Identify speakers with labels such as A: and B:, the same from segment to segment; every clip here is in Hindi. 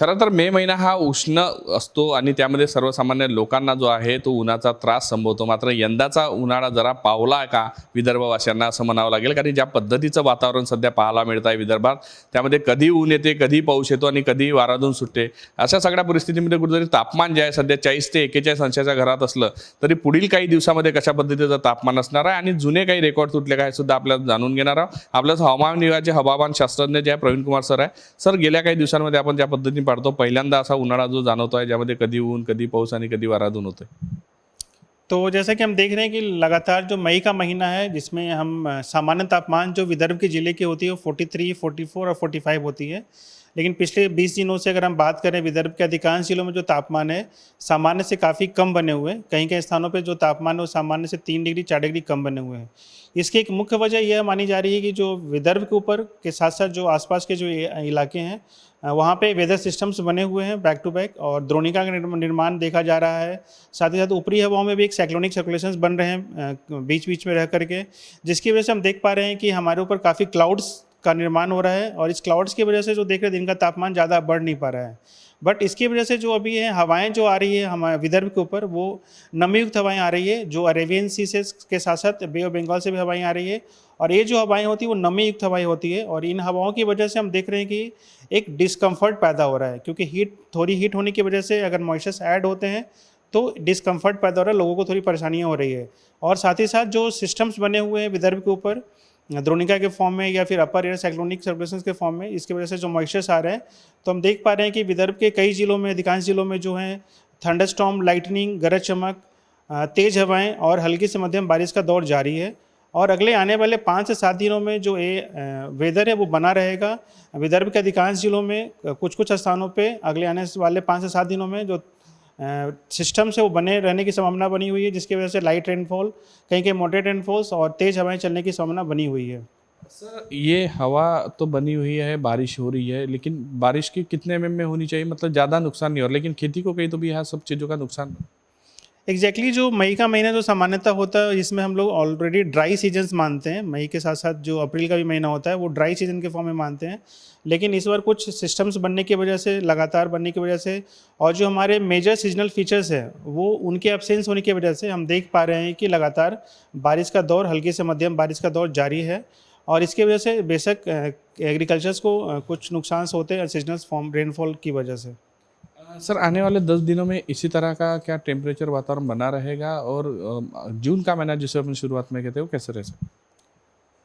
A: खरं तर मे महिना हा उष्ण असतो आणि त्यामध्ये सर्वसामान्य लोकांना जो आहे तो उन्हाचा त्रास संभवतो. मात्र यंदाचा उन्हाळा जरा पावला का विदर्भवासियांना असं म्हणावं लागेल, कारण ज्या पद्धतीचं वातावरण सध्या पाहायला मिळत आहे विदर्भात, त्यामध्ये कधी ऊन येते, कधी पाऊस येतो आणि कधी वाराधून सुटते. अशा सगळ्या परिस्थितीमध्ये कुठेतरी तापमान जे आहे सध्या 40 ते 41 अंशाच्या घरात असलं तरी पुढील काही दिवसामध्ये कशा पद्धतीचं तापमान असणार आहे आणि जुने काही रेकॉर्ड तुटले काय सुद्धा आपल्याला जाणून घेणार आहोत. आपल्याच हवामान विभागाचे हवामान शास्त्रज्ञ जे आहे प्रवीण कुमार सर आहे. सर, गेल्या काही दिवसांमध्ये आपण ज्या पद्धतीने पाहतो पहिल्यांदा असा उन्हाळा जो जाणवतो आहे ज्यामध्ये कधी ऊन, कधी पाऊस आणि कधी वाराधून होते.
B: तो जैसा कि हम देख रहे हैं कि लगातार जो मई का महीना है जिसमें हम सामान्य तापमान जो विदर्भ के ज़िले की होती है वो 43, 44 और 45 होती है। लेकिन पिछले 20 दिनों से अगर हम बात करें विदर्भ के अधिकांश जिलों में जो तापमान है सामान्य से काफ़ी कम बने हुए हैं। कहीं कहीं स्थानों पे जो तापमान है वो सामान्य से 3 डिग्री 4 डिग्री कम बने हुए हैं। इसकी एक मुख्य वजह यह मानी जा रही है कि जो विदर्भ के ऊपर के साथ साथ जो आसपास के जो इलाके हैं वहाँ पे वेदर सिस्टम्स बने हुए हैं बैक टू बैक और द्रोणिका का निर्माण देखा जा रहा है। साथ ही साथ ऊपरी हवाओं में भी एक साइक्लोनिक सर्कुलेशंस बन रहे हैं बीच बीच में रह करके, जिसकी वजह से हम देख पा रहे हैं कि हमारे ऊपर काफ़ी क्लाउड्स का निर्माण हो रहा है और इस क्लाउड्स की वजह से जो देख रहे दिन का तापमान ज़्यादा बढ़ नहीं पा रहा है। बट इसकी वजह से जो अभी है हवाएं जो आ रही है हमारे विदर्भ के ऊपर वो नमीयुक्त हवाएं आ रही है, जो अरेबियन सी से के साथ साथ बे ऑफ बंगाल से भी हवाएं आ रही है और ये जो हवाएं होती है वो नमीयुक्त हवाएं होती है और इन हवाओं की वजह से हम देख रहे हैं कि एक डिस्कम्फर्ट पैदा हो रहा है, क्योंकि थोड़ी हीट होने की वजह से अगर मॉइस्चर्स ऐड होते हैं तो डिस्कम्फर्ट पैदा हो रहा है, लोगों को थोड़ी परेशानियाँ हो रही है। और साथ ही साथ जो सिस्टम्स बने हुए हैं विदर्भ के ऊपर द्रोणिका के फॉर्म में या फिर अपर एयर साइक्लोनिक सर्कुलेशंस के फॉर्म में, इसकी वजह से जो मॉइस्चर्स आ रहे हैं तो हम देख पा रहे हैं कि विदर्भ के कई जिलों में अधिकांश जिलों में जो है थंडरस्टॉर्म, लाइटनिंग, गरज चमक, तेज़ हवाएं और हल्की से मध्यम बारिश का दौर जारी है। और अगले आने वाले 5 से 7 दिनों में जो वेदर है वो बना रहेगा विदर्भ के अधिकांश जिलों में। कुछ स्थानों पे अगले आने वाले 5 से 7 दिनों में जो सिस्टम से वो बने रहने की संभावना बनी हुई है, जिसकी वजह से लाइट रेनफॉल, कहीं कहीं मॉडरेट रेनफॉल्स और तेज़ हवाएं चलने की संभावना बनी हुई है।
A: सर, ये हवा तो बनी हुई है, बारिश हो रही है, लेकिन बारिश की कितने mm में होनी चाहिए? मतलब ज़्यादा नुकसान नहीं हो रहा, लेकिन खेती को कहीं तो भी यहाँ सब चीज़ों का नुकसान।
B: एग्जैक्टली जो मई का महीना जो सामान्यतः होता है इसमें हम लोग ऑलरेडी ड्राई सीजन्स मानते हैं। मई के साथ साथ जो अप्रैल का भी महीना होता है वो ड्राई सीजन के फॉर्म में मानते हैं, लेकिन इस बार कुछ सिस्टम्स बनने की वजह से, लगातार बनने की वजह से और जो हमारे मेजर सीजनल फीचर्स हैं वो उनके एब्सेंस होने की वजह से हम देख पा रहे हैं कि लगातार बारिश का दौर, हल्की से मध्यम बारिश का दौर जारी है और इसकी वजह से बेशक एग्रीकल्चर्स को कुछ नुकसान होते हैं सीजनल फॉर्म रेनफॉल की वजह से।
A: सर, आने वाले 10 दिनों में इसी तरह का क्या टेम्परेचर वातावरण बना रहेगा और जून का महीना जिसे अपन शुरुआत में कहते हैं वो कैसे रह सकता है?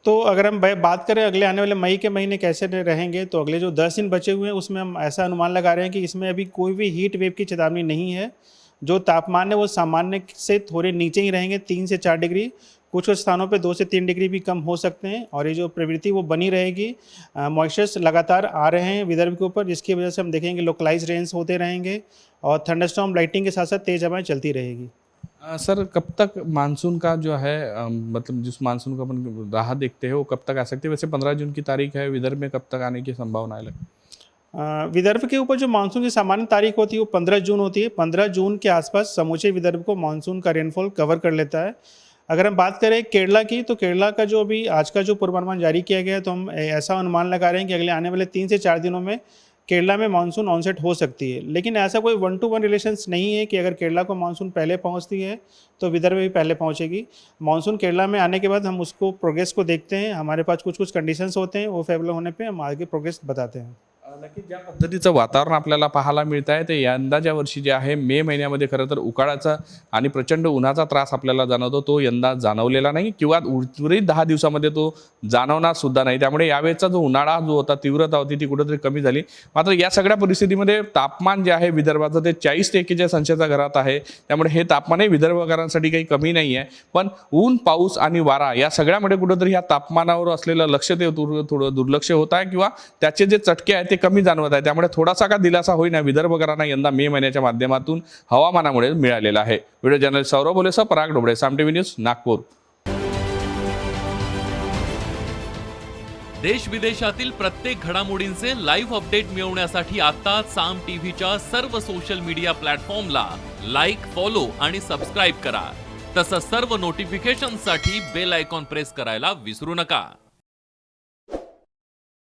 B: तो अगर हम बात करें अगले आने वाले मई के महीने कैसे रहेंगे, तो अगले जो 10 दिन बचे हुए हैं उसमें हम ऐसा अनुमान लगा रहे हैं कि इसमें अभी कोई भी हीट वेव की चेतावनी नहीं है। जो तापमान है वो सामान्य से थोड़े नीचे ही रहेंगे, 3 से 4 डिग्री, कुछ स्थानों पे 2 से 3 डिग्री भी कम हो सकते हैं और ये जो प्रवृत्ति वो बनी रहेगी। मॉइस्चर्स लगातार आ रहे हैं विदर्भ के ऊपर, जिसकी वजह से हम देखेंगे लोकलाइज रेन्स होते रहेंगे और थंडरस्टॉर्म, लाइटिंग के साथ साथ तेज हवाएं चलती रहेगी।
A: सर, कब तक मानसून का जो है मतलब जिस मानसून का अपन राह देखते हैं वो कब तक आ सकती है? वैसे 15 जून की तारीख है, विदर्भ में कब तक आने की संभावना है?
B: विदर्भ के ऊपर जो मानसून की सामान्य तारीख होती है वो 15 जून होती है। 15 जून के आसपास समूचे विदर्भ को मानसून का रेनफॉल कवर कर लेता है। अगर हम बात करें केरला की, तो केरला का जो अभी आज का जो पूर्वानुमान जारी किया गया है तो हम ऐसा अनुमान लगा रहे हैं कि अगले आने वाले 3 से 4 दिनों में केरला में मानसून ऑनसेट हो सकती है। लेकिन ऐसा कोई 1 to 1 रिलेशंस नहीं है कि अगर केरला को मानसून पहले पहुंचती है तो विदर्भ भी पहले पहुंचेगी। मानसून केरला में आने के बाद हम उसको प्रोग्रेस को देखते हैं, हमारे पास कुछ कंडीशंस होते हैं, वो फेवरेबल होने पे हम आगे प्रोग्रेस बताते हैं।
A: नक्की ज्या पद्धतीचं वातावरण आपल्याला पाहायला मिळत आहे ते यंदाच्या वर्षी जे आहे मे महिन्यामध्ये खरं तर उकाळाचा आणि प्रचंड उन्हाचा त्रास आपल्याला जाणवतो, तो यंदा जाणवलेला नाही किंवा उर्वरित 10 दिवसामध्ये तो जाणवणार सुद्धा नाही। त्यामुळे यावेळेचा जो उन्हाळा जो होता, तीव्रता होती ती कुठेतरी कमी झाली। मात्र या सगळ्या परिस्थितीमध्ये तापमान जे आहे विदर्भाचं ते 40 ते 41 अंशाच्या घरात आहे, त्यामुळे हे तापमानही विदर्भकरांसाठी काही कमी नाही आहे। पण ऊन, पाऊस आणि वारा या सगळ्यामध्ये कुठेतरी या तापमानावर असलेलं लक्ष ते थोडं दुर्लक्ष होत आहे किंवा त्याचे जे चटके आहेत ते कमी जाणवत आहे। त्यामुळे थोडासा का दिलासा होईना विदर्भकरांना यंदा मे महिन्याच्या माध्यमातून हवामानामुळे मिळालेला आहे। व्हिडिओ जर्नलिस्ट सौरभ बोलेसह पराग डोबळे, साम टीव्ही न्यूज, नागपूर।
C: देश विदेशातील प्रत्येक घडामोडींचे लाईव्ह अपडेट मिळवण्यासाठी आता साम टीव्हीच्या सर्व सोशल मीडिया प्लॅटफॉर्मला लाईक, फॉलो आणि सबस्क्राईब करा। तसंच सर्व नोटिफिकेशनसाठी बेल आयकॉन प्रेस करायला विसरू नका।